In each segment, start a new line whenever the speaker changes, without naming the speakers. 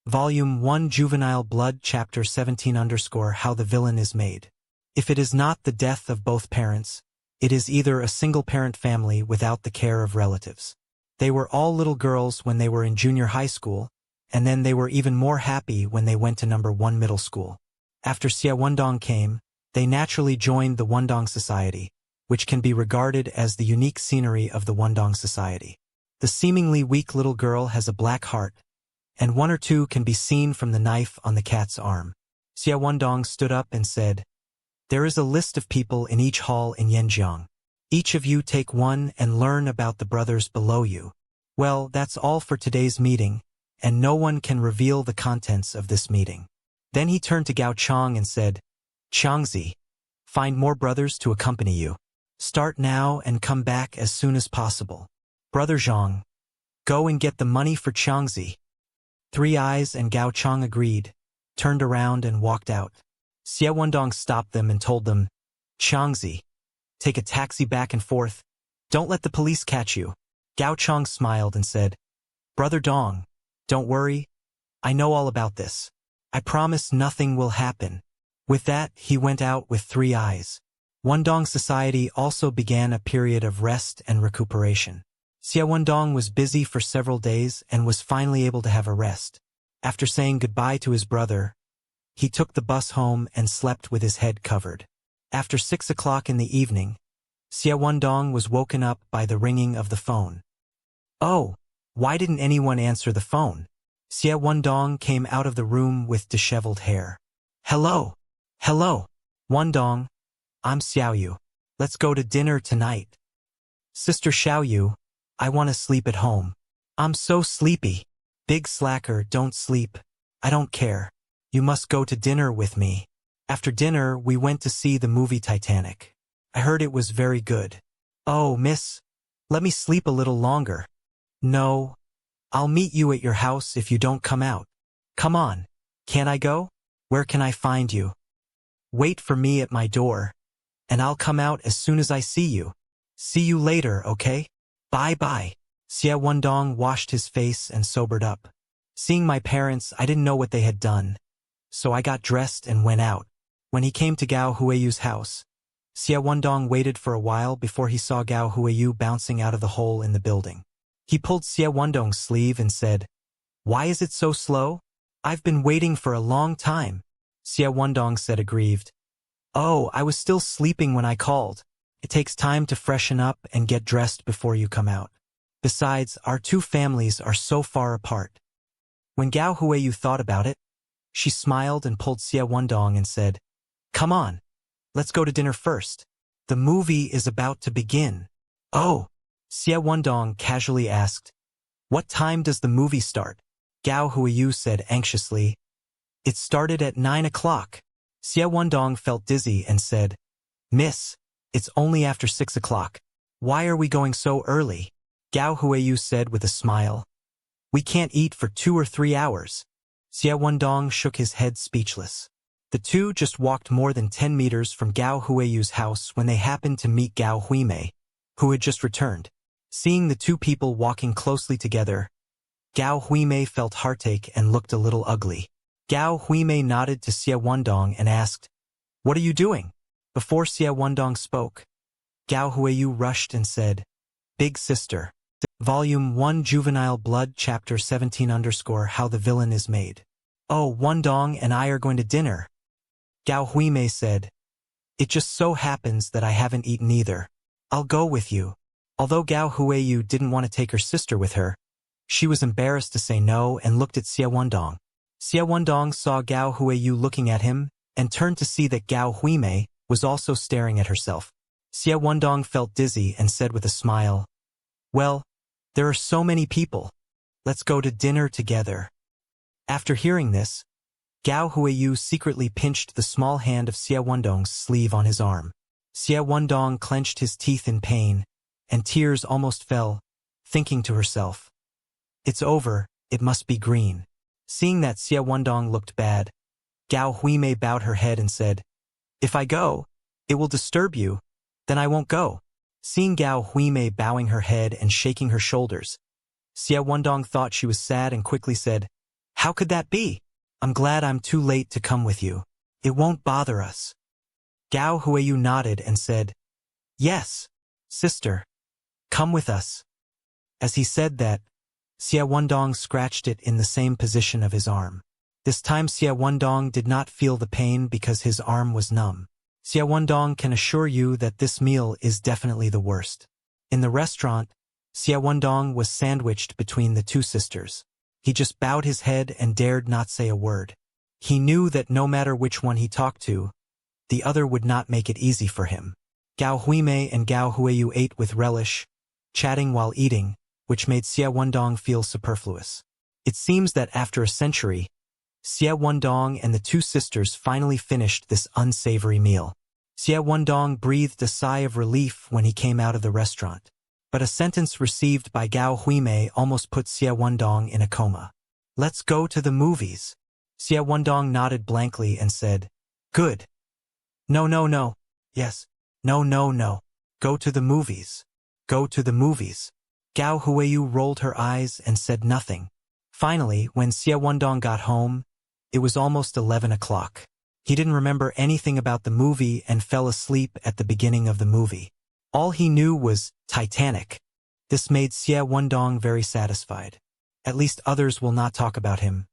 Volume 1 Juvenile Blood Chapter 17 _ How the Villain is Made. If it is not the death of both parents, it is either a single-parent family without the care of relatives. They were all little girls when they were in junior high school, and then they were even more happy when they went to number 1 middle school. After Xia Wendong came, they naturally joined the Wendong Society, which can be regarded as the unique scenery of the Wendong Society. The seemingly weak little girl has a black heart, and 1 or 2 can be seen from the knife on the cat's arm. Xia Wendong stood up and said, "There is a list of people in each hall in Yanjiang. Each of you take one and learn about the brothers below you. Well, that's all for today's meeting, and no one can reveal the contents of this meeting." Then he turned to Gao Chong and said, "Changzi, find more brothers to accompany you. Start now and come back as soon as possible. Brother Zhang, go and get the money for Changzi." Three Eyes and Gao Chong agreed, turned around and walked out. Xia Wendong stopped them and told them, "Changzi, take a taxi back and forth. Don't let the police catch you." Gao Chong smiled and said, "Brother Dong, don't worry. I know all about this. I promise nothing will happen." With that, he went out with Three Eyes. Wendong Society also began a period of rest and recuperation. Xia Wendong was busy for several days and was finally able to have a rest. After saying goodbye to his brother, he took the bus home and slept with his head covered. After 6 o'clock in the evening, Xia Wendong was woken up by the ringing of the phone. "Oh, why didn't anyone answer the phone?" Xia Wendong came out of the room with disheveled hair. "Hello. Hello. Wendong, I'm Xiaoyu. Let's go to dinner tonight." "Sister Xiaoyu, I want to sleep at home. I'm so sleepy." "Big slacker, don't sleep. I don't care. You must go to dinner with me." After dinner, we went to see the movie Titanic. I heard it was very good. "Oh, miss, let me sleep a little longer." "No, I'll meet you at your house if you don't come out." "Come on. Can't I go? Where can I find you?" "Wait for me at my door, and I'll come out as soon as I see you." "See you later, okay? Bye-bye." Xia Wendong washed his face and sobered up. Seeing my parents, I didn't know what they had done, so I got dressed and went out. When he came to Gao Huayu's house, Xia Wendong waited for a while before he saw Gao Huayu bouncing out of the hole in the building. He pulled Xia Wendong's sleeve and said, "Why is it so slow? I've been waiting for a long time." Xia Wendong said aggrieved, "Oh, I was still sleeping when I called. It takes time to freshen up and get dressed before you come out. Besides, our two families are so far apart." When Gao Huayu thought about it, she smiled and pulled Xia Wendong and said, "Come on, let's go to dinner first. The movie is about to begin." "Oh," Xia Wendong casually asked, "what time does the movie start?" Gao Huayu said anxiously, "It started at 9 o'clock. Xia Wendong felt dizzy and said, "Miss, it's only after 6 o'clock. Why are we going so early?" Gao Huayu said with a smile, "We can't eat for 2 or 3 hours." Xia Wendong shook his head speechless. The two just walked more than 10 meters from Gao Huayu's house when they happened to meet Gao Huimei, who had just returned. Seeing the two people walking closely together, Gao Huimei felt heartache and looked a little ugly. Gao Huimei nodded to Xia Wendong and asked, "What are you doing?" Before Xia Wendong spoke, Gao Huayu rushed and said, "Big sister." Volume 1 Juvenile Blood Chapter 17 _ How the Villain is Made. "Oh, Wendong and I are going to dinner." Gao Huimei said, "It just so happens that I haven't eaten either. I'll go with you." Although Gao Huayu didn't want to take her sister with her, she was embarrassed to say no and looked at Xia Wendong. Xia Wendong saw Gao Huayu looking at him and turned to see that Gao Huimei was also staring at herself. Xia Wendong felt dizzy and said with a smile, "Well, there are so many people. Let's go to dinner together." After hearing this, Gao Huayu secretly pinched the small hand of Xia Wendong's sleeve on his arm. Xia Wendong clenched his teeth in pain, and tears almost fell, thinking to herself, "It's over, it must be green." Seeing that Xia Wendong looked bad, Gao Huimei bowed her head and said, "If I go, it will disturb you, then I won't go." Seeing Gao Huimei bowing her head and shaking her shoulders, Xia Wendong thought she was sad and quickly said, How could that be? I'm glad I'm too late to come with you. It won't bother us. Gao Huiyu nodded and said, Yes, sister. Come with us. As he said that, Xie Wendong scratched it in the same position of his arm. This time Xie Wendong did not feel the pain because his arm was numb. Xie Wendong can assure you that this meal is definitely the worst. In the restaurant, Xie Wendong was sandwiched between the two sisters. He just bowed his head and dared not say a word. He knew that no matter which one he talked to, the other would not make it easy for him. Gao Huimei and Gao Huiyu ate with relish, chatting while eating, which made Xie Wendong feel superfluous. It seems that after a century, Xie Wendong and the two sisters finally finished this unsavory meal. Xie Wendong breathed a sigh of relief when he came out of the restaurant. But a sentence received by Gao Huimei almost put Xie Wendong in a coma. Let's go to the movies. Xie Wendong nodded blankly and said, Good. No, no, no. Yes. No, no, no. Go to the movies. Go to the movies. Gao Huiyu rolled her eyes and said nothing. Finally, when Xie Wendong got home, it was almost 11 o'clock. He didn't remember anything about the movie and fell asleep at the beginning of the movie. All he knew was Titanic. This made Xie Wendong very satisfied. At least others will not talk about him.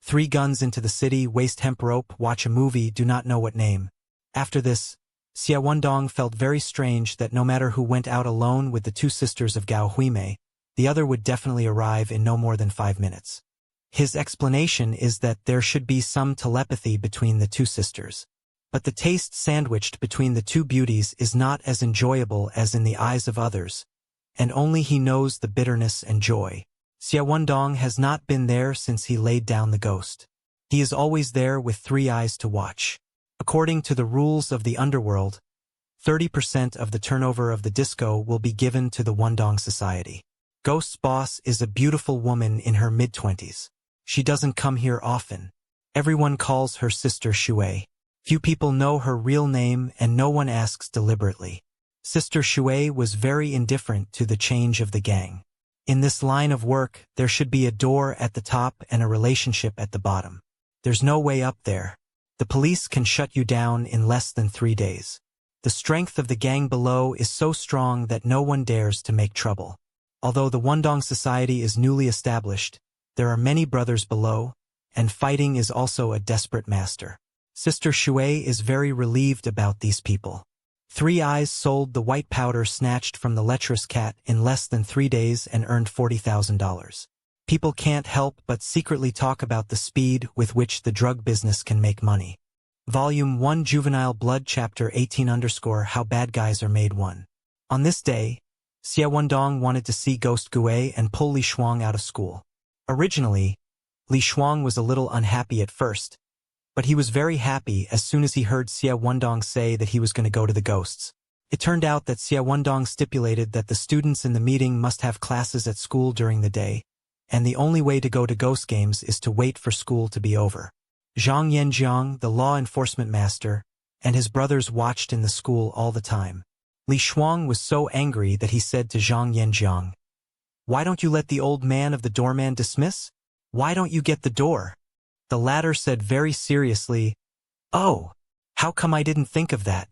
3 guns into the city, waist hemp rope, watch a movie, do not know what name. After this, Xie Wendong felt very strange that no matter who went out alone with the two sisters of Gao Huimei, the other would definitely arrive in no more than 5 minutes. His explanation is that there should be some telepathy between the two sisters. But the taste sandwiched between the two beauties is not as enjoyable as in the eyes of others, and only he knows the bitterness and joy. Xie Wendong has not been there since he laid down the ghost. He is always there with 3 eyes to watch. According to the rules of the underworld, 30% of the turnover of the disco will be given to the Wendong Society. Ghost's boss is a beautiful woman in her mid-20s. She doesn't come here often. Everyone calls her Sister Shui. Few people know her real name and no one asks deliberately. Sister Shui was very indifferent to the change of the gang. In this line of work, there should be a door at the top and a relationship at the bottom. There's no way up there. The police can shut you down in less than 3 days. The strength of the gang below is so strong that no one dares to make trouble. Although the Wendong Society is newly established, there are many brothers below, and fighting is also a desperate master. Sister Shui is very relieved about these people. 3 Eyes sold the white powder snatched from the lecherous cat in less than 3 days and earned $40,000. People can't help but secretly talk about the speed with which the drug business can make money. Volume 1 Juvenile Blood Chapter 18 _ How Bad Guys Are Made 1. On this day, Xie Wendong wanted to see Ghost Gui and pull Li Shuang out of school. Originally, Li Shuang was a little unhappy at first, but he was very happy as soon as he heard Xie Wendong say that he was going to go to the ghosts. It turned out that Xie Wendong stipulated that the students in the meeting must have classes at school during the day, and the only way to go to ghost games is to wait for school to be over. Zhang Yanjiang, the law enforcement master, and his brothers watched in the school all the time. Li Shuang was so angry that he said to Zhang Yanjiang, "Why don't you let the old man of the doorman dismiss? Why don't you get the door?" The latter said very seriously, "Oh, how come I didn't think of that?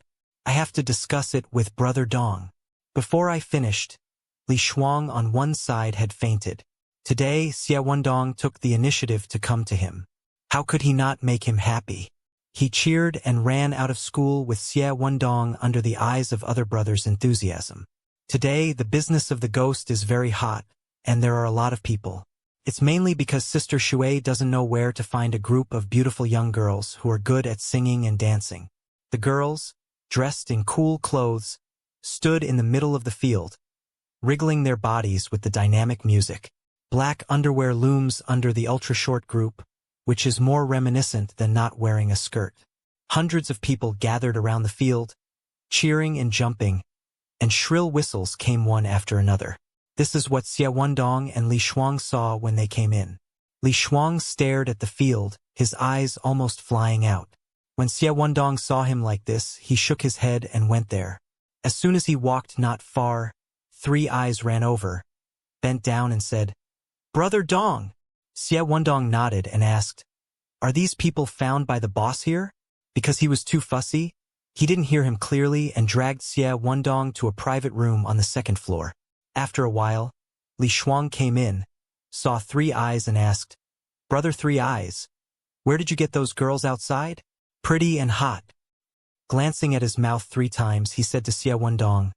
I have to discuss it with Brother Dong." Before I finished, Li Shuang on one side had fainted. Today, Xie Wendong took the initiative to come to him. How could he not make him happy? He cheered and ran out of school with Xie Wendong under the eyes of other brothers' enthusiasm. Today, the business of the ghost is very hot, and there are a lot of people. It's mainly because Sister Shui doesn't know where to find a group of beautiful young girls who are good at singing and dancing. The girls, dressed in cool clothes, stood in the middle of the field, wriggling their bodies with the dynamic music. Black underwear looms under the ultra-short group, which is more reminiscent than not wearing a skirt. Hundreds of people gathered around the field, cheering and jumping, and shrill whistles came one after another. This is what Xie Wendong and Li Shuang saw when they came in. Li Shuang stared at the field, his eyes almost flying out. When Xie Wendong saw him like this, he shook his head and went there. As soon as he walked not far, 3 Eyes ran over, bent down and said, "Brother Dong, Xie Wendong nodded and asked, "Are these people found by the boss here?" Because he was too fussy, he didn't hear him clearly and dragged Xie Wendong to a private room on the second floor. After a while, Li Shuang came in, saw Three Eyes and asked, "Brother Three Eyes, where did you get those girls outside? Pretty and hot." Glancing at his mouth 3 times, he said to Xie Wendong,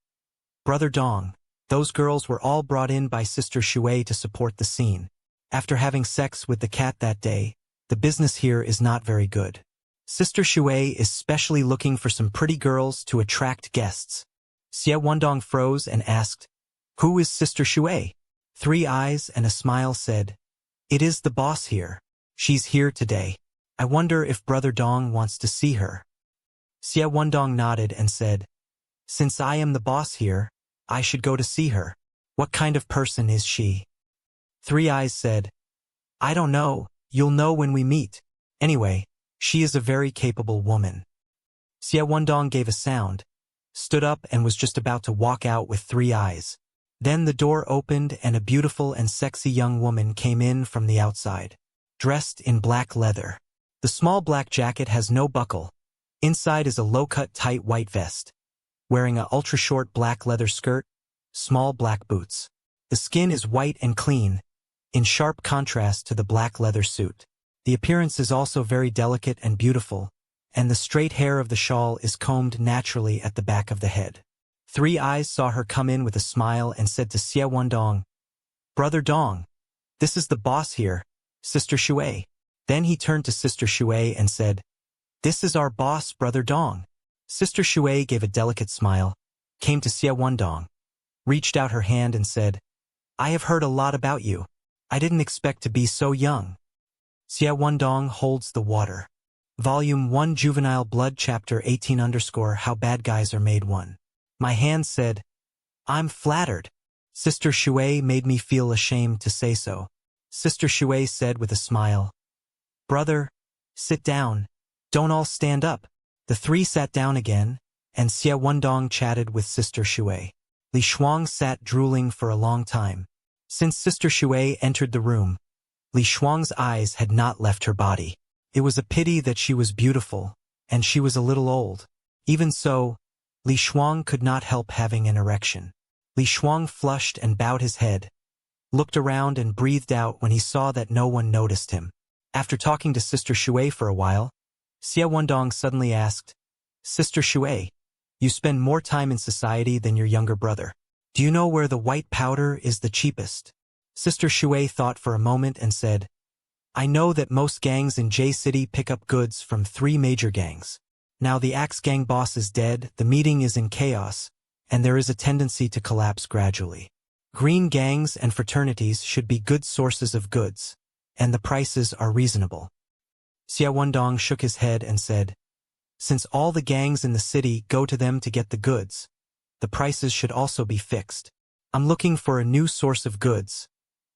"Brother Dong, those girls were all brought in by Sister Shui to support the scene. After having sex with the cat that day, the business here is not very good. Sister Shui is specially looking for some pretty girls to attract guests." Xie Wendong froze and asked, "Who is Sister Shui?" Three Eyes and a smile said, "It is the boss here. She's here today. I wonder if Brother Dong wants to see her." Xie Wendong nodded and said, "Since I am the boss here, I should go to see her. What kind of person is she?" Three Eyes said, "I don't know. You'll know when we meet. Anyway, she is a very capable woman." Xie Wendong gave a sound, stood up and was just about to walk out with Three Eyes. Then the door opened and a beautiful and sexy young woman came in from the outside, dressed in black leather. The small black jacket has no buckle. Inside is a low-cut tight white vest. Wearing a ultra-short black leather skirt, small black boots. The skin is white and clean, in sharp contrast to the black leather suit. The appearance is also very delicate and beautiful, and the straight hair of the shawl is combed naturally at the back of the head. Three Eyes saw her come in with a smile and said to Xie Wendong, "Brother Dong, this is the boss here, Sister Shui." Then he turned to Sister Shui and said, "This is our boss, Brother Dong." Sister Shui gave a delicate smile, came to Xie Wendong, reached out her hand and said, "I have heard a lot about you. I didn't expect to be so young." Xie Wendong holds the water. Volume 1 Juvenile Blood Chapter 18 How Bad Guys Are Made 1. My hand said, "I'm flattered." Sister Shui made me feel ashamed to say so. Sister Shui said with a smile, "Brother, sit down. Don't all stand up." The three sat down again, and Xie Wendong chatted with Sister Shui. Li Shuang sat drooling for a long time. Since Sister Shui entered the room, Li Shuang's eyes had not left her body. It was a pity that she was beautiful, and she was a little old. Even so, Li Shuang could not help having an erection. Li Shuang flushed and bowed his head, looked around and breathed out when he saw that no one noticed him. After talking to Sister Shui for a while, Xie Wendong suddenly asked, "Sister Shui, you spend more time in society than your younger brother. Do you know where the white powder is the cheapest?" Sister Shui thought for a moment and said, "I know that most gangs in J City pick up goods from 3 major gangs. Now the Axe Gang boss is dead, the meeting is in chaos, and there is a tendency to collapse gradually. Green gangs and fraternities should be good sources of goods, and the prices are reasonable." Xie Wendong shook his head and said, "Since all the gangs in the city go to them to get the goods, the prices should also be fixed. I'm looking for a new source of goods,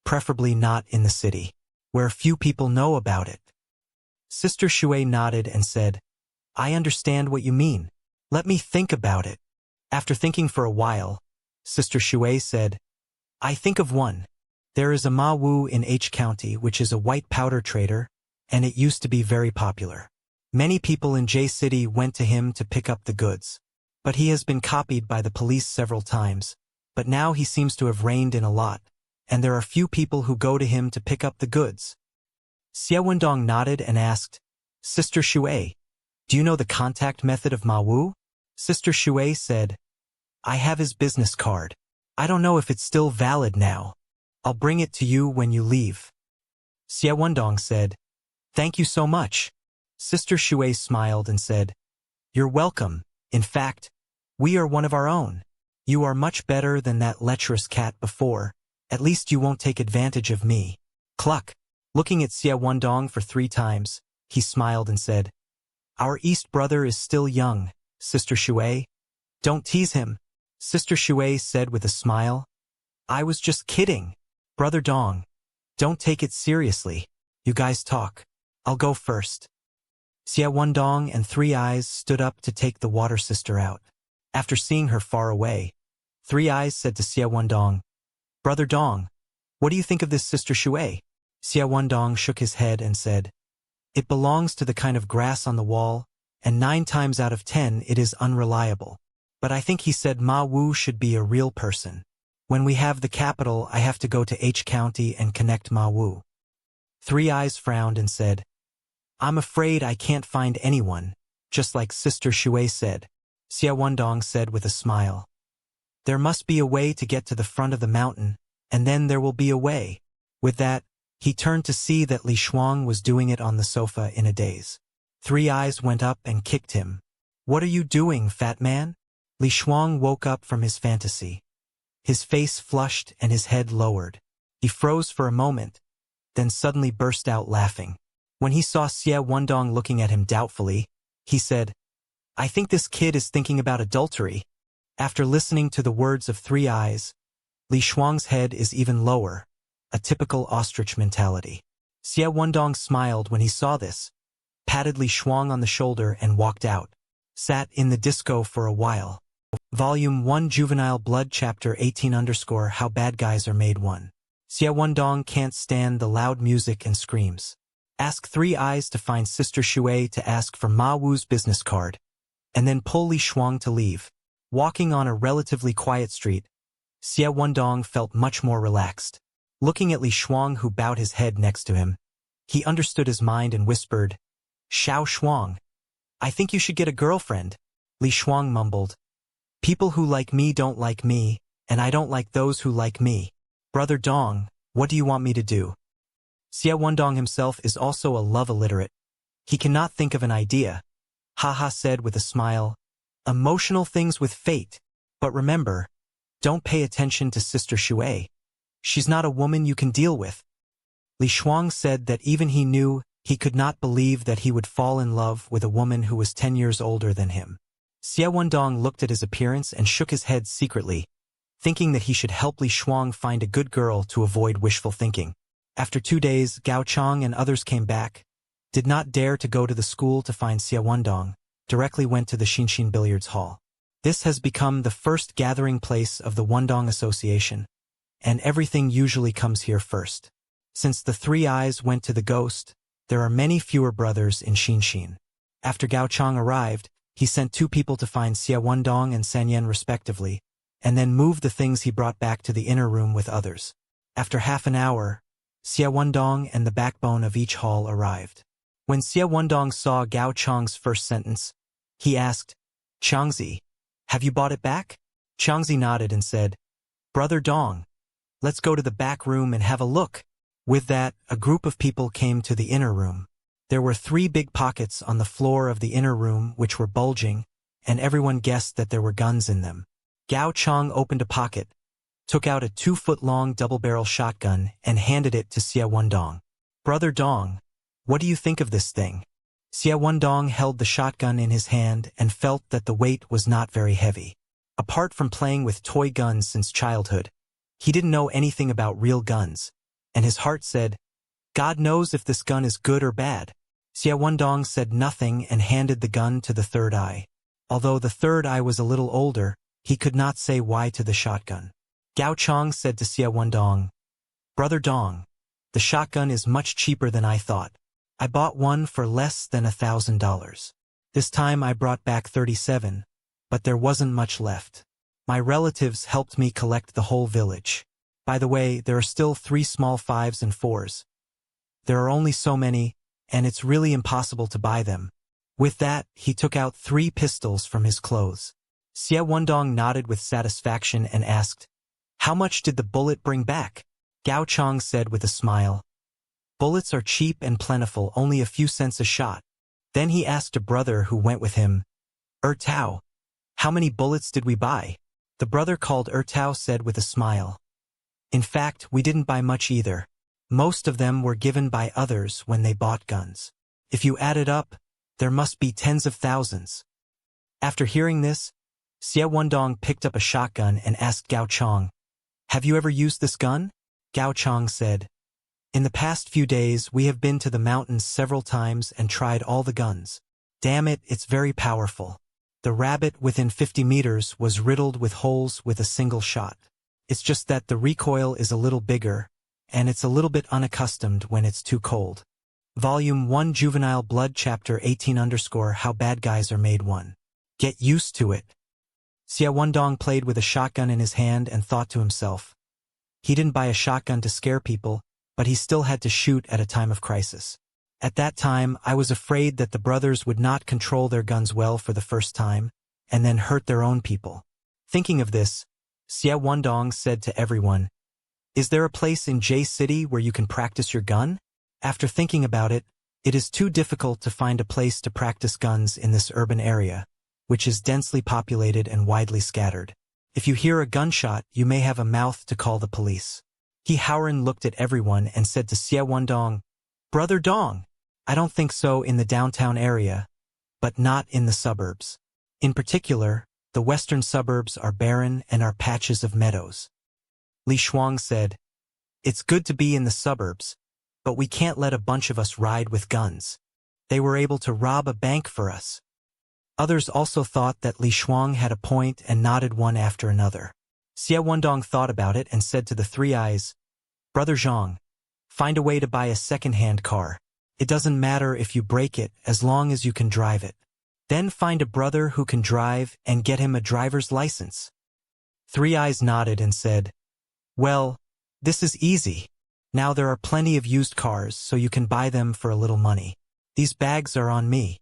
preferably not in the city, where few people know about it." Sister Shui nodded and said, "I understand what you mean. Let me think about it." After thinking for a while, Sister Shui said, "I think of one. There is a Ma Wu in H County which is a white powder trader, and it used to be very popular. Many people in J City went to him to pick up the goods. But he has been copied by the police several times, but now he seems to have reined in a lot, and there are few people who go to him to pick up the goods." Xie Wendong nodded and asked, "Sister Shui, do you know the contact method of Ma Wu?" Sister Shui said, "I have his business card. I don't know if it's still valid now. I'll bring it to you when you leave." Xie Wendong said, "Thank you so much." Sister Shui smiled and said, "You're welcome. In fact, we are one of our own. You are much better than that lecherous cat before. At least you won't take advantage of me." Cluck. Looking at Xie Wendong for 3 times, he smiled and said, "Our East brother is still young, Sister Shui. Don't tease him." Sister Shui said with a smile, "I was just kidding. Brother Dong, don't take it seriously. You guys talk. I'll go first." Xie Wendong and Three Eyes stood up to take the water sister out. After seeing her far away, Three Eyes said to Xie Wendong, "Brother Dong, what do you think of this Sister Shui?" Xia Wendong shook his head and said, "It belongs to the kind of grass on the wall, and 9 times out of 10 it is unreliable. But I think he said Ma Wu should be a real person. When we have the capital, I have to go to H County and connect Ma Wu." Three Eyes frowned and said, "I'm afraid I can't find anyone, just like Sister Shui said." Xia Wendong said with a smile, "There must be a way to get to the front of the mountain, and then there will be a way." With that, he turned to see that Li Shuang was doing it on the sofa in a daze. Three Eyes went up and kicked him. "What are you doing, fat man?" Li Shuang woke up from his fantasy. His face flushed and his head lowered. He froze for a moment, then suddenly burst out laughing. When he saw Xia Wendong looking at him doubtfully, he said, "I think this kid is thinking about adultery." After listening to the words of Three Eyes, Li Shuang's head is even lower, a typical ostrich mentality. Xia Wendong smiled when he saw this, patted Li Shuang on the shoulder and walked out. Sat in the disco for a while. Volume 1 Juvenile Blood Chapter 18 _ How Bad Guys Are Made 1. Xia Wendong can't stand the loud music and screams. Ask Three Eyes to find Sister Shui to ask for Ma Wu's business card, and then pull Li Shuang to leave. Walking on a relatively quiet street, Xia Wendong felt much more relaxed. Looking at Li Shuang, who bowed his head next to him, he understood his mind and whispered, "Xiao Shuang, I think you should get a girlfriend." Li Shuang mumbled, "People who like me don't like me, and I don't like those who like me. Brother Dong, what do you want me to do?" Xia Wendong himself is also a love illiterate. He cannot think of an idea. Haha said with a smile, "Emotional things with fate. But remember, don't pay attention to Sister Shui. She's not a woman you can deal with." Li Shuang said that even he knew he could not believe that he would fall in love with a woman who was 10 years older than him. Xia Wendong looked at his appearance and shook his head secretly, thinking that he should help Li Shuang find a good girl to avoid wishful thinking. After 2 days, Gao Chang and others came back, did not dare to go to the school to find Xia Wendong, directly went to the Xinshin Billiards Hall. This has become the first gathering place of the Wendong Association, and everything usually comes here first. Since the Three Eyes went to the Ghost, there are many fewer brothers in Xinshin. After Gao Chang arrived, he sent 2 people to find Xia Wendong and Sanyan respectively, and then moved the things he brought back to the inner room with others. After half an hour, Xia Wendong and the backbone of each hall arrived. When Xia Wendong saw Gao Chang's first sentence, he asked, "Changzi, have you bought it back?" Changzi nodded and said, "Brother Dong, let's go to the back room and have a look." With that, a group of people came to the inner room. There were 3 big pockets on the floor of the inner room which were bulging, and everyone guessed that there were guns in them. Gao Chang opened a pocket, took out a 2-foot-long double-barrel shotgun and handed it to Xia Wendong. "Brother Dong, what do you think of this thing?" Xia Wendong held the shotgun in his hand and felt that the weight was not very heavy. Apart from playing with toy guns since childhood, he didn't know anything about real guns, and his heart said, "God knows if this gun is good or bad." Xia Wendong said nothing and handed the gun to the Third Eye. Although the Third Eye was a little older, he could not say why to the shotgun. Gao Chang said to Xia Wendong, "Brother Dong, the shotgun is much cheaper than I thought. I bought one for less than $1,000. This time I brought back 37, but there wasn't much left. My relatives helped me collect the whole village. By the way, there are still 3 small 5s and 4s. There are only so many, and it's really impossible to buy them." With that, he took out 3 pistols from his clothes. Xia Wendong nodded with satisfaction and asked, "How much did the bullet bring back?" Gao Chang said with a smile, "Bullets are cheap and plentiful, only a few cents a shot." Then he asked a brother who went with him, "Tao, how many bullets did we buy?" The brother called Tao said with a smile, "In fact, we didn't buy much either. Most of them were given by others when they bought guns. If you add it up, there must be tens of thousands." After hearing this, Xia Wendong picked up a shotgun and asked Gao Chang, "Have you ever used this gun?" Gao Chang said, "In the past few days we have been to the mountains several times and tried all the guns. Damn it, it's very powerful. The rabbit within 50 meters was riddled with holes with a single shot. It's just that the recoil is a little bigger, and it's a little bit unaccustomed when it's too cold. Volume 1 Juvenile Blood Chapter 18 _ How Bad Guys Are Made 1. Get used to it. Xia Wendong played with a shotgun in his hand and thought to himself. He didn't buy a shotgun to scare people, but he still had to shoot at a time of crisis. At that time, I was afraid that the brothers would not control their guns well for the first time, and then hurt their own people. Thinking of this, Xia Wendong said to everyone, "Is there a place in J City where you can practice your gun?" After thinking about it, it is too difficult to find a place to practice guns in this urban area, which is densely populated and widely scattered. If you hear a gunshot, you may have a mouth to call the police. He Howren looked at everyone and said to Xia Wendong, "Brother Dong, I don't think so in the downtown area, but not in the suburbs. In particular, the western suburbs are barren and are patches of meadows." Li Shuang said, "It's good to be in the suburbs, but we can't let a bunch of us ride with guns. They were able to rob a bank for us." Others also thought that Li Shuang had a point and nodded one after another. Xia Wendong thought about it and said to the Three Eyes, "Brother Zhang, find a way to buy a second-hand car. It doesn't matter if you break it as long as you can drive it. Then find a brother who can drive and get him a driver's license." Three Eyes nodded and said, "Well, this is easy. Now there are plenty of used cars, so you can buy them for a little money. These bags are on me."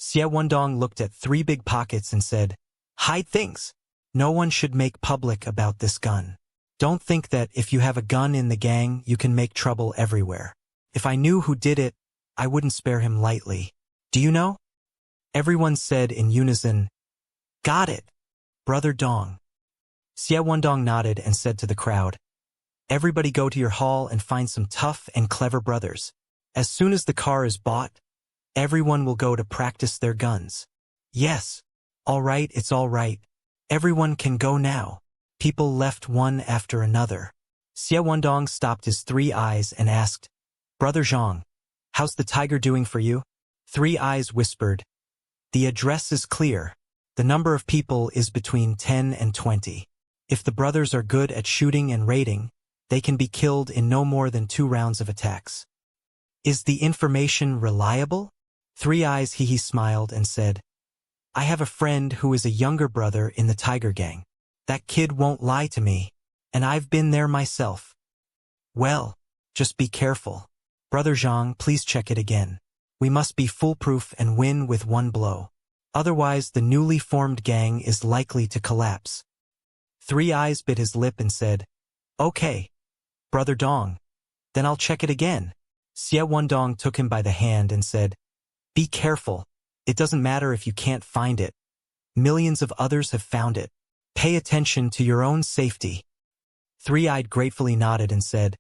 Xia Wendong looked at 3 big pockets and said, "Hide things. No one should make public about this gun. Don't think that if you have a gun in the gang, you can make trouble everywhere. If I knew who did it, I wouldn't spare him lightly. Do you know?" Everyone said in unison, "Got it, Brother Dong." Xia Wendong nodded and said to the crowd, "Everybody go to your hall and find some tough and clever brothers. As soon as the car is bought, everyone will go to practice their guns." "Yes. All right, it's all right. Everyone can go now." People left one after another. Xia Wendong stopped his Three Eyes and asked, "Brother Zhang, how's the tiger doing for you?" Three Eyes whispered, "The address is clear. The number of people is between 10 and 20. If the brothers are good at shooting and raiding, they can be killed in no more than 2 rounds of attacks." "Is the information reliable?" Three Eyes he smiled and said, "I have a friend who is a younger brother in the Tiger Gang. That kid won't lie to me, and I've been there myself." "Well, just be careful. Brother Zhang, please check it again. We must be foolproof and win with one blow. Otherwise the newly formed gang is likely to collapse." Three Eyes bit his lip and said, "Okay, Brother Dong, then I'll check it again." Xia Wendong took him by the hand and said, "Be careful. It doesn't matter if you can't find it. Millions of others have found it. Pay attention to your own safety." Three-Eyed gratefully nodded and said,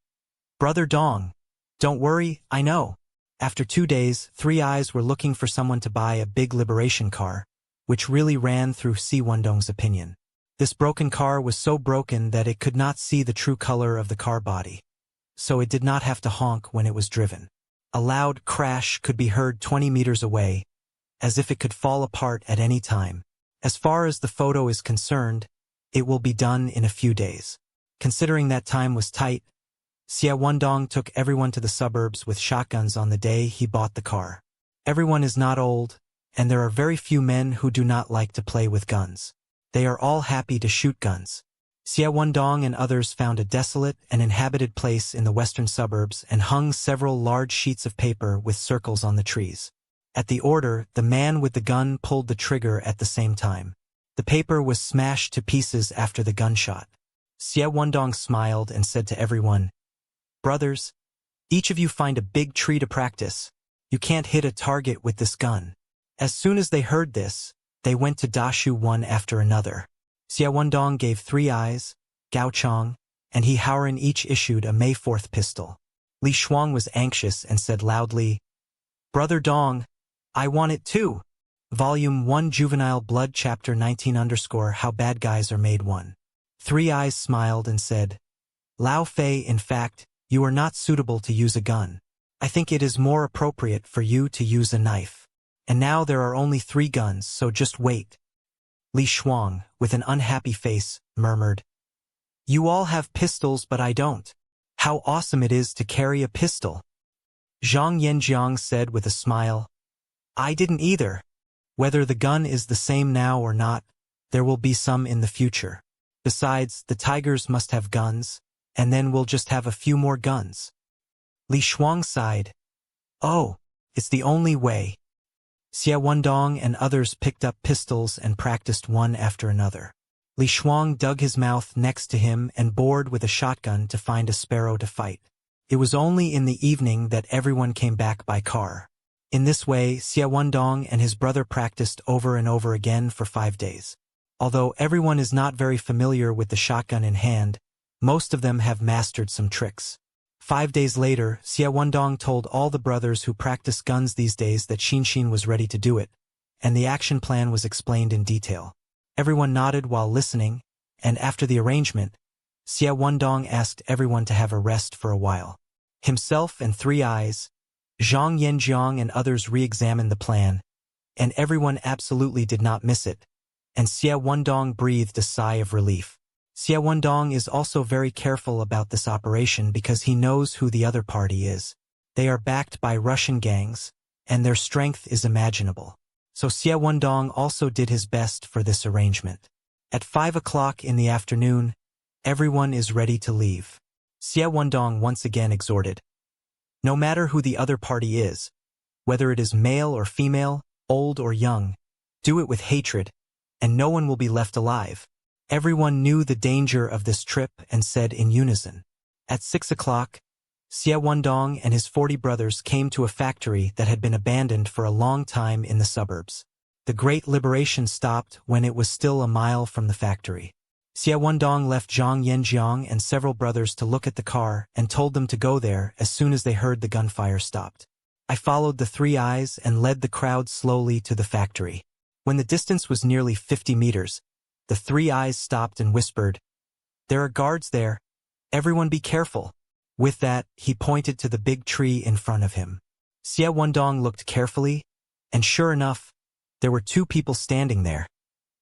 "Brother Dong, don't worry, I know." After 2 days, Three Eyes were looking for someone to buy a big liberation car, which really ran through Xia Wendong's opinion. This broken car was so broken that it could not see the true color of the car body, so it did not have to honk when it was driven. A loud crash could be heard 20 meters away, as if it could fall apart at any time. As far as the photo is concerned, it will be done in a few days. Considering that time was tight, Xia Wendong took everyone to the suburbs with shotguns on the day he bought the car. Everyone is not old, and there are very few men who do not like to play with guns. They are all happy to shoot guns. Xia Wendong and others found a desolate and inhabited place in the western suburbs and hung several large sheets of paper with circles on the trees. At the order, the man with the gun pulled the trigger at the same time. The paper was smashed to pieces after the gunshot. Xia Wendong smiled and said to everyone, "Brothers, each of you find a big tree to practice. You can't hit a target with this gun." As soon as they heard this, they went to Dashu one after another. Xia Wendong gave Three Eyes, Gao Chong, and He Haoren each issued a May 4th pistol. Li Shuang was anxious and said loudly, "Brother Dong, I want it too." Volume 1 Juvenile Blood Chapter 19 _ How Bad Guys Are Made 1. Three Eyes smiled and said, "Lao Fei, in fact, you are not suitable to use a gun. I think it is more appropriate for you to use a knife. And now there are only 3 guns, so just wait." Li Shuang, with an unhappy face, murmured, "You all have pistols but I don't. How awesome it is to carry a pistol. Zhang Yanjiang said with a smile. I didn't either. Whether the gun is the same now or not, there will be some in the future. Besides, the tigers must have guns, and then we'll just have a few more guns. Li Shuang sighed. Oh, it's the only way. Xie Wendong and others picked up pistols and practiced one after another. Li Shuang dug his mouth next to him and bored with a shotgun to find a sparrow to fight. It was only in the evening that everyone came back by car. In this way, Xie Wendong and his brother practiced over and over again for 5 days. Although everyone is not very familiar with the shotgun in hand, most of them have mastered some tricks. 5 days later, Xie Wendong told all the brothers who practice guns these days that Xinxin was ready to do it, and the action plan was explained in detail. Everyone nodded while listening, and after the arrangement, Xie Wendong asked everyone to have a rest for a while. Himself and Three Eyes, Zhang Yanjiang and others re-examined the plan, and everyone absolutely did not miss it, and Xie Wendong breathed a sigh of relief. Xie Wendong is also very careful about this operation because he knows who the other party is. They are backed by Russian gangs, and their strength is imaginable. So Xie Wendong also did his best for this arrangement. At 5 o'clock in the afternoon, everyone is ready to leave. Xie Wendong once again exhorted. No matter who the other party is, whether it is male or female, old or young, do it with hatred, and no one will be left alive. Everyone knew the danger of this trip and said in unison. At 6 o'clock, Xie Wendong and his 40 brothers came to a factory that had been abandoned for a long time in the suburbs. The Great Liberation stopped when it was still a mile from the factory. Xie Wendong left Zhang Yanjiang and several brothers to look at the car and told them to go there as soon as they heard the gunfire stopped. I followed the Three Eyes and led the crowd slowly to the factory. When the distance was nearly 50 meters, the Three Eyes stopped and whispered, "There are guards there. Everyone be careful." With that, he pointed to the big tree in front of him. Xie Wendong looked carefully, and sure enough, there were 2 people standing there,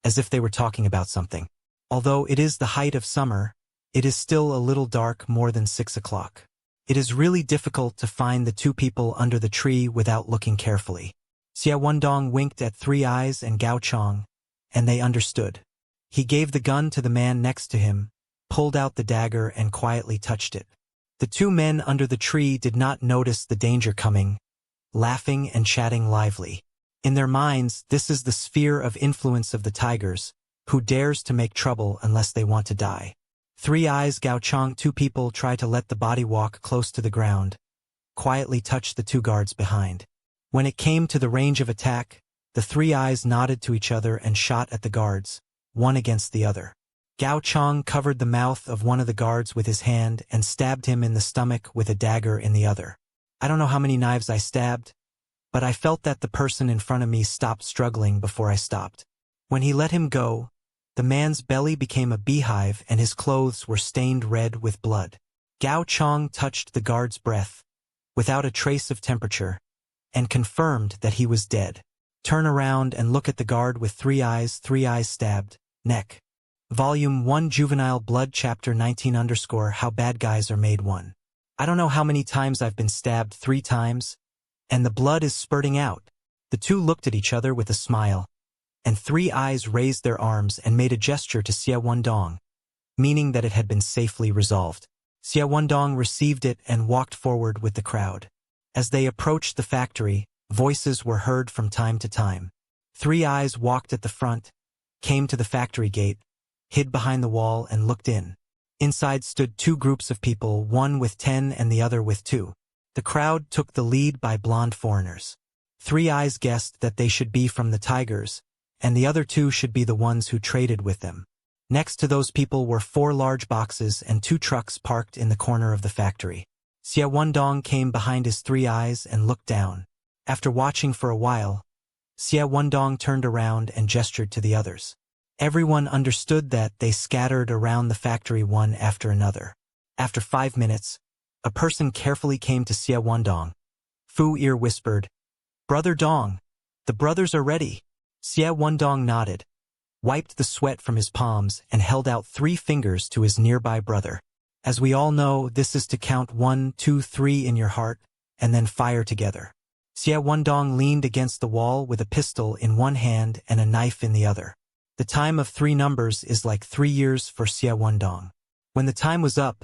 as if they were talking about something. Although it is the height of summer, it is still a little dark more than 6 o'clock. It is really difficult to find the 2 people under the tree without looking carefully. Xie Wendong winked at Three Eyes and Gao Chong, and they understood. He gave the gun to the man next to him, pulled out the dagger and quietly touched it. The 2 men under the tree did not notice the danger coming, laughing and chatting lively. In their minds, this is the sphere of influence of the tigers, who dares to make trouble unless they want to die. Three Eyes, Gao Chong, 2 people try to let the body walk close to the ground, quietly touch the 2 guards behind. When it came to the range of attack, the Three Eyes nodded to each other and shot at the guards, one against the other. Gao Chong covered the mouth of one of the guards with his hand and stabbed him in the stomach with a dagger in the other. I don't know how many knives I stabbed, but I felt that the person in front of me stopped struggling before I stopped. When he let him go, the man's belly became a beehive and his clothes were stained red with blood. Gao Chong touched the guard's breath, without a trace of temperature, and confirmed that he was dead. Turn around and look at the guard with Three Eyes stabbed, neck. Volume 1 Juvenile Blood Chapter 19 _ How Bad Guys Are Made 1. I don't know how many times I've been stabbed 3 times, and the blood is spurting out. The 2 looked at each other with a smile, and Three Eyes raised their arms and made a gesture to Xie Wendong, meaning that it had been safely resolved. Xie Wendong received it and walked forward with the crowd. As they approached the factory, voices were heard from time to time. Three Eyes walked at the front, came to the factory gate, hid behind the wall and looked in. Inside stood 2 groups of people, one with 10 and the other with 2. The crowd took the lead by blonde foreigners. Three Eyes guessed that they should be from the Tigers, and the other 2 should be the ones who traded with them. Next to those people were 4 large boxes and 2 trucks parked in the corner of the factory. Xie Wendong came behind his Three Eyes and looked down. After watching for a while, Xie Wendong turned around and gestured to the others. Everyone understood that. They scattered around the factory one after another. After 5 minutes, a person carefully came to Xie Wendong. Fu Ear whispered, "Brother Dong, the brothers are ready." Xie Wendong nodded, wiped the sweat from his palms and held out 3 fingers to his nearby brother. As we all know, this is to count 1, 2, 3 in your heart, and then fire together. Xie Wendong leaned against the wall with a pistol in one hand and a knife in the other. The time of 3 numbers is like 3 years for Xie Wendong. When the time was up,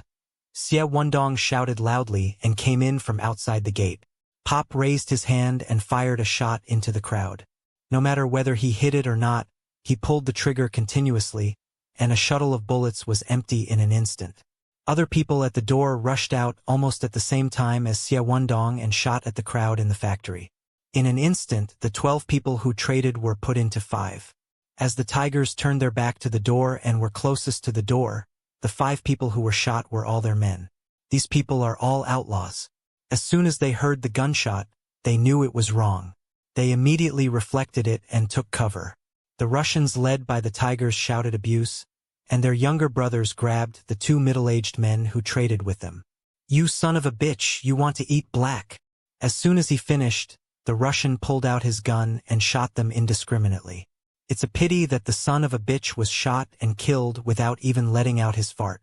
Xie Wendong shouted loudly and came in from outside the gate. Pop raised his hand and fired a shot into the crowd. No matter whether he hit it or not, he pulled the trigger continuously, and a shuttle of bullets was empty in an instant. Other people at the door rushed out almost at the same time as Xie Wendong and shot at the crowd in the factory. In an instant, the 12 people who traded were put into 5. As the tigers turned their back to the door and were closest to the door, the 5 people who were shot were all their men. These people are all outlaws. As soon as they heard the gunshot, they knew it was wrong. They immediately reflected it and took cover. The Russians led by the tigers shouted abuse, and their younger brothers grabbed the 2 middle-aged men who traded with them. "You son of a bitch, you want to eat black." As soon as he finished, the Russian pulled out his gun and shot them indiscriminately. It's a pity that the son of a bitch was shot and killed without even letting out his fart.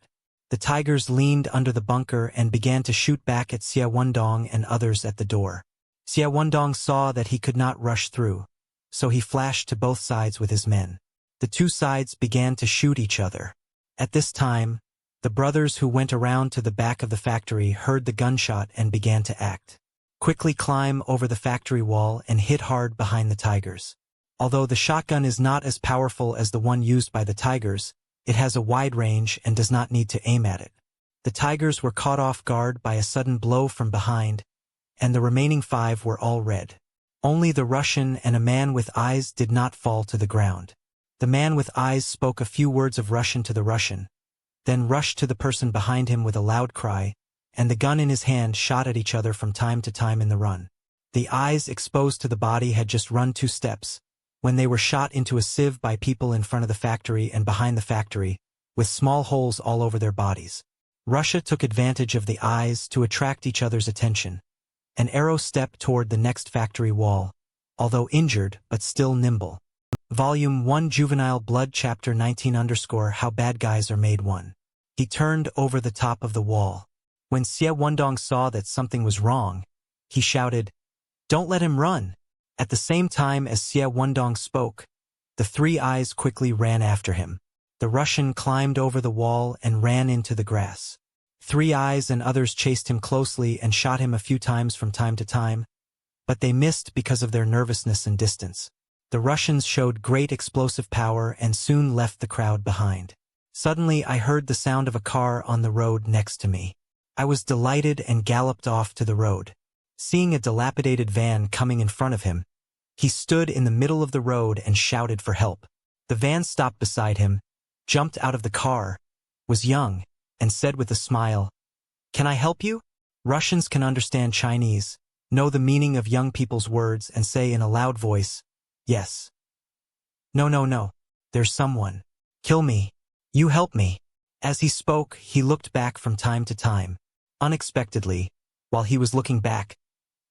The tigers leaned under the bunker and began to shoot back at Xie Wendong and others at the door. Xie Wendong saw that he could not rush through, so he flashed to both sides with his men. The 2 sides began to shoot each other. At this time, the brothers who went around to the back of the factory heard the gunshot and began to act. Quickly climb over the factory wall and hit hard behind the tigers. Although the shotgun is not as powerful as the one used by the tigers, it has a wide range and does not need to aim at it. The tigers were caught off guard by a sudden blow from behind, and the remaining 5 were all red. Only the Russian and a man with eyes did not fall to the ground. The man with eyes spoke a few words of Russian to the Russian, then rushed to the person behind him with a loud cry, and the gun in his hand shot at each other from time to time in the run. The eyes exposed to the body had just run 2 steps, when they were shot into a sieve by people in front of the factory and behind the factory, with small holes all over their bodies. Russia took advantage of the eyes to attract each other's attention. An arrow stepped toward the next factory wall, although injured but still nimble. Volume 1 Juvenile Blood Chapter 19 _ How Bad Guys Are Made 1. He turned over the top of the wall. When Xie Wendong saw that something was wrong, he shouted, "Don't let him run!" At the same time as Xie Wendong spoke, the 3 eyes quickly ran after him. The Russian climbed over the wall and ran into the grass. 3 eyes and others chased him closely and shot him a few times from time to time, but they missed because of their nervousness and distance. The Russians showed great explosive power and soon left the crowd behind. Suddenly I heard the sound of a car on the road next to me. I was delighted and galloped off to the road. Seeing a dilapidated van coming in front of him, he stood in the middle of the road and shouted for help. The van stopped beside him, jumped out of the car, was young, and said with a smile, "Can I help you?" Russians can understand Chinese, know the meaning of young people's words, and say in a loud voice, "Yes." "No, no, no. There's someone. Kill me. You help me." As he spoke, he looked back from time to time. Unexpectedly, while he was looking back,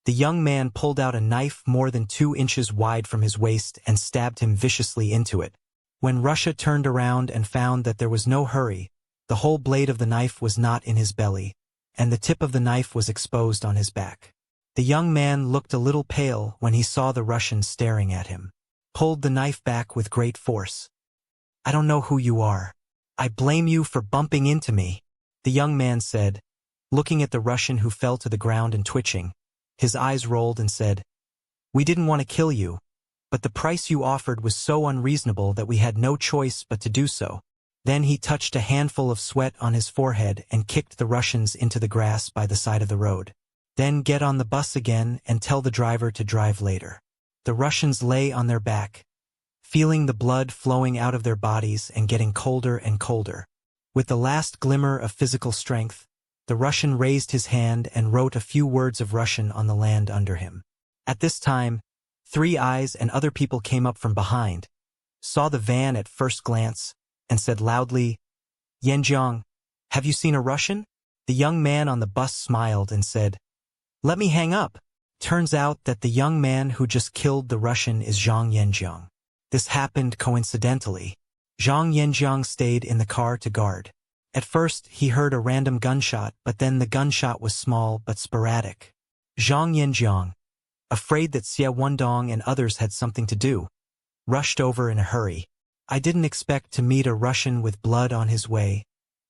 the young man pulled out a knife more than 2 inches wide from his waist and stabbed him viciously into it. When Russia turned around and found that there was no hurry, the whole blade of the knife was not in his belly, and the tip of the knife was exposed on his back. The young man looked a little pale when he saw the Russian staring at him. Pulled the knife back with great force. "I don't know who you are. I blame you for bumping into me," the young man said, looking at the Russian who fell to the ground and twitching. His eyes rolled and said, "We didn't want to kill you, but the price you offered was so unreasonable that we had no choice but to do so." Then he touched a handful of sweat on his forehead and kicked the Russians into the grass by the side of the road. "Then get on the bus again and tell the driver to drive later." The Russians lay on their back, feeling the blood flowing out of their bodies and getting colder and colder. With the last glimmer of physical strength, the Russian raised his hand and wrote a few words of Russian on the land under him. At this time, 3 eyes and other people came up from behind, saw the van at first glance, and said loudly, "Yanjiang, have you seen a Russian?" The young man on the bus smiled and said, "Let me hang up." Turns out that the young man who just killed the Russian is Zhang Yanjiang. This happened coincidentally. Zhang Yanjiang stayed in the car to guard. At first, he heard a random gunshot, but then the gunshot was small but sporadic. Zhang Yanjiang, afraid that Xie Wendong and others had something to do, rushed over in a hurry. I didn't expect to meet a Russian with blood on his way,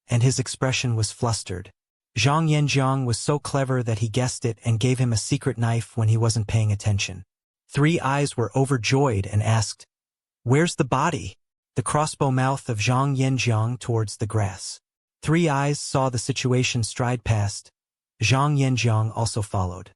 and his expression was flustered. Zhang Yanjiang was so clever that he guessed it and gave him a secret knife when he wasn't paying attention. Three Eyes were overjoyed and asked, "Where's the body?" The crossbow mouth of Zhang Yanjiang towards the grass. Three Eyes saw the situation stride past. Zhang Yanjiang also followed.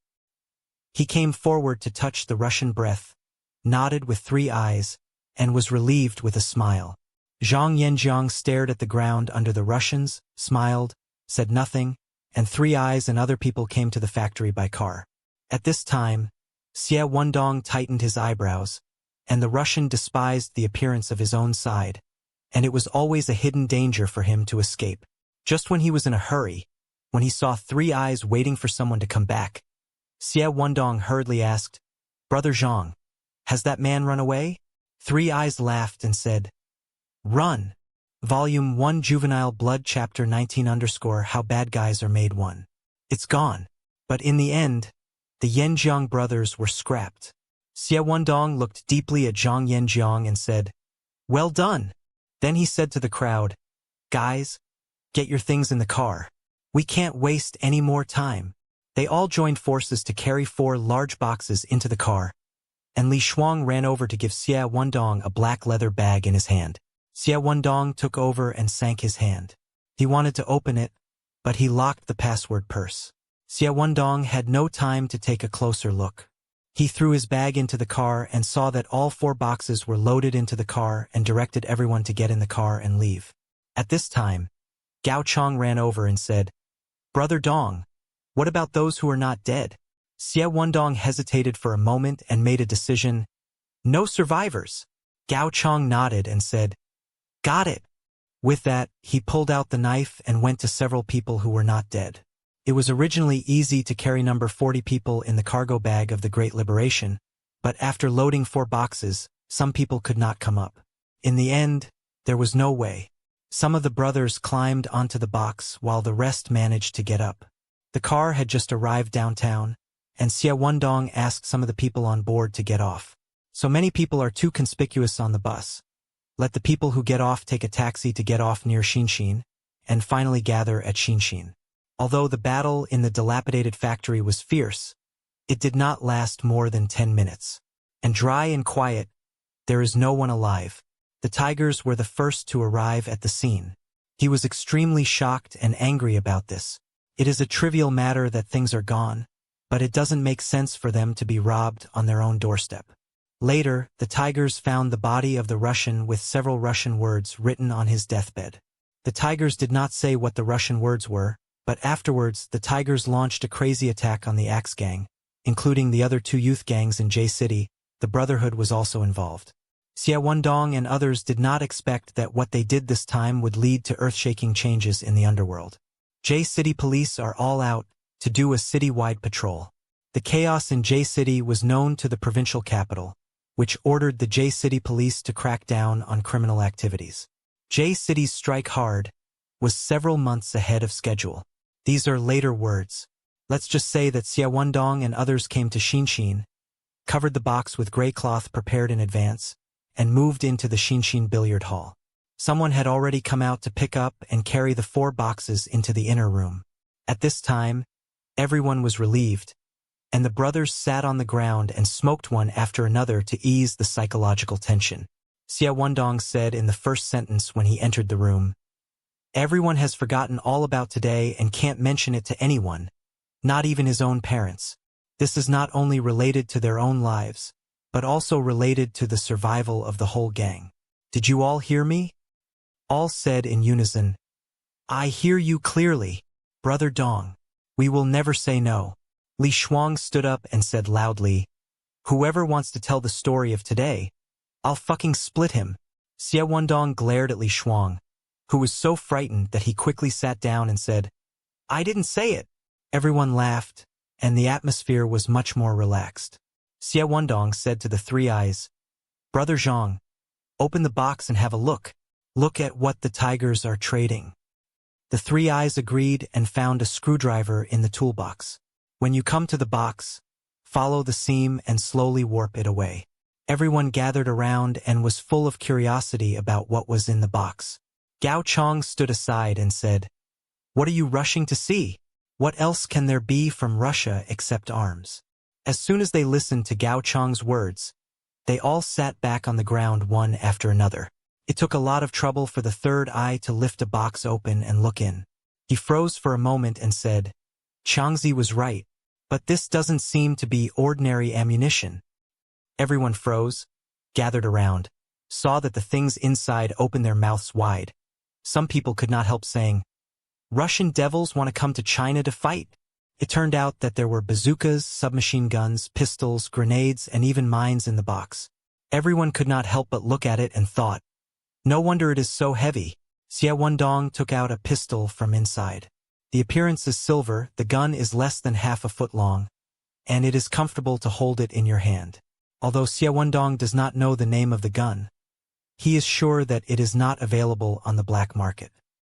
He came forward to touch the Russian breath, nodded with Three Eyes, and was relieved with a smile. Zhang Yanjiang stared at the ground under the Russians, smiled, said nothing, and Three Eyes and other people came to the factory by car. At this time, Xie Wendong tightened his eyebrows, and the Russian despised the appearance of his own side, and it was always a hidden danger for him to escape. Just when he was in a hurry, when he saw Three Eyes waiting for someone to come back, Xie Wendong hurriedly asked, "Brother Zhang, has that man run away?" Three Eyes laughed and said, "Run." Volume 1 Juvenile Blood Chapter 19 _ How Bad Guys Are Made 1. It's gone. But in the end, the Yanjiang brothers were scrapped. Xie Wendong looked deeply at Zhang Yanjiang and said, "Well done." Then he said to the crowd, "Guys, get your things in the car. We can't waste any more time." They all joined forces to carry 4 large boxes into the car, and Li Shuang ran over to give Xie Wendong a black leather bag in his hand. Xie Wendong took over and sank his hand. He wanted to open it, but he locked the password purse. Xie Wendong had no time to take a closer look. He threw his bag into the car and saw that all 4 boxes were loaded into the car and directed everyone to get in the car and leave. At this time, Gao Chong ran over and said, "Brother Dong, what about those who are not dead?" Xie Wendong hesitated for a moment and made a decision. "No survivors." Gao Chong nodded and said, "Got it." With that, he pulled out the knife and went to several people who were not dead. It was originally easy to carry number 40 people in the cargo bag of the Great Liberation, but after loading 4 boxes, some people could not come up. In the end, there was no way. Some of the brothers climbed onto the box while the rest managed to get up. The car had just arrived downtown, and Xie Wendong asked some of the people on board to get off. "So many people are too conspicuous on the bus. Let the people who get off take a taxi to get off near Xinshin, and finally gather at Xinshin." Although the battle in the dilapidated factory was fierce, it did not last more than 10 minutes. And dry and quiet, there is no one alive. The tigers were the first to arrive at the scene. He was extremely shocked and angry about this. It is a trivial matter that things are gone, but it doesn't make sense for them to be robbed on their own doorstep. Later, the tigers found the body of the Russian with several Russian words written on his deathbed. The tigers did not say what the Russian words were, but afterwards the tigers launched a crazy attack on the Axe Gang, including the other 2 youth gangs in J-City. The Brotherhood was also involved. Xie Wendong and others did not expect that what they did this time would lead to earth-shaking changes in the underworld. J-City police are all out to do a city-wide patrol. The chaos in J-City was known to the provincial capital, which ordered the J-City police to crack down on criminal activities. J-City's strike hard was several months ahead of schedule. These are later words. Let's just say that Xie Wendong and others came to Xinshin, covered the box with gray cloth prepared in advance, and moved into the Xinshin billiard hall. Someone had already come out to pick up and carry the 4 boxes into the inner room. At this time, everyone was relieved, and the brothers sat on the ground and smoked one after another to ease the psychological tension. Xie Wendong said in the first sentence when he entered the room, "Everyone has forgotten all about today and can't mention it to anyone, not even his own parents. This is not only related to their own lives, but also related to the survival of the whole gang. Did you all hear me?" All said in unison, "I hear you clearly, Brother Dong. We will never say no." Li Shuang stood up and said loudly, "Whoever wants to tell the story of today, I'll fucking split him." Xie Wendong glared at Li Shuang, who was so frightened that he quickly sat down and said, "I didn't say it." Everyone laughed, and the atmosphere was much more relaxed. Xie Wendong said to the 3 Eyes, "Brother Zhang, open the box and have a look. Look at what the tigers are trading." The three eyes agreed and found a screwdriver in the toolbox. When you come to the box, follow the seam and slowly warp it away. Everyone gathered around and was full of curiosity about what was in the box. Gao Chong stood aside and said, "What are you rushing to see? What else can there be from Russia except arms?" As soon as they listened to Gao Chong's words, they all sat back on the ground one after another. It took a lot of trouble for the third eye to lift a box open and look in. He froze for a moment and said, "Changzi was right, but this doesn't seem to be ordinary ammunition." Everyone froze, gathered around, saw that the things inside opened their mouths wide. Some people could not help saying, "Russian devils want to come to China to fight." It turned out that there were bazookas, submachine guns, pistols, grenades, and even mines in the box. Everyone could not help but look at it and thought, "No wonder it is so heavy." Xie Wendong took out a pistol from inside. The appearance is silver, the gun is less than half a foot long, and it is comfortable to hold it in your hand. Although Xie Wendong does not know the name of the gun, he is sure that it is not available on the black market.